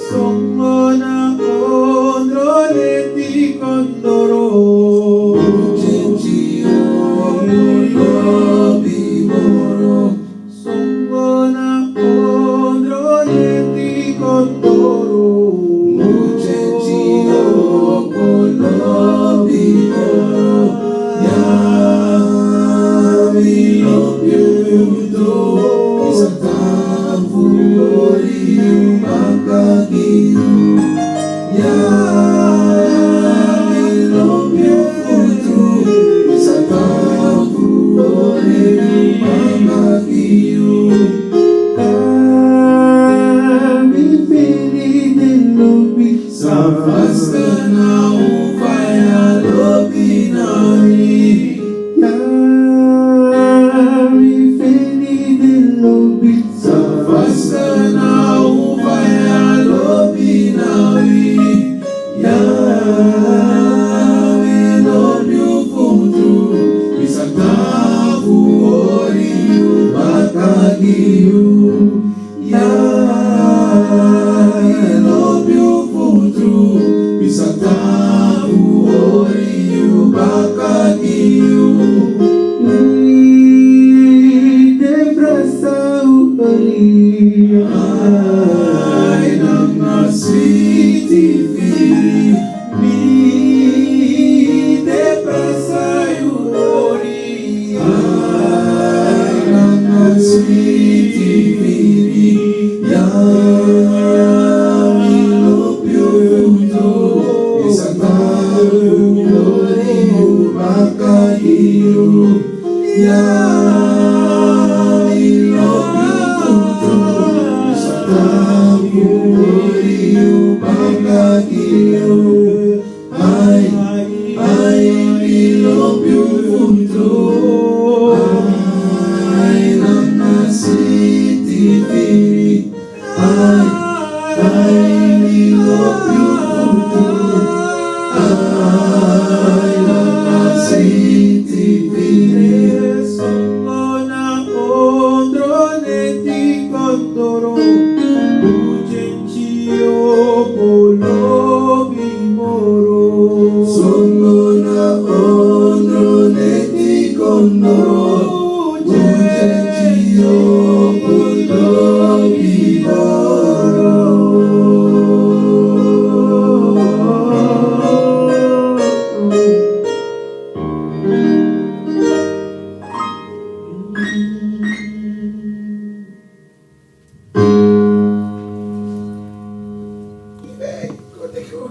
Songona ondroneti kondoro Muchenchio polobi moro. Songona ondroneti kondoro Muchenchio polobi moro. Yami lopyuto isatavu oriu makagiu. Yami lopyuto isatavu oriu makagiu. Kami pilih di lobi Safasta na ufaya lobi nari. Kami pilih di lobi Safasta na ufaya lobi nari. Yami lobi ufutu isatavu oriu makagiu. Yami lobi ufutu isatavu oriu makagiu. Ay ng nasiti fili mi depresa yuri. Ay ng nasiti fili yami lopyo futo isatavu oriu makagiu. Yami lopyo futo isatavu oriu makagiu. Ay lopyo futo ay ng nasiti fili. Ay lopyo futo ay ng nasiti fili. Songona ondroneti kondoro Muchenchio polobi moro Songona ondroneti kondoro Muchenchio polobi moro. Hey, go take your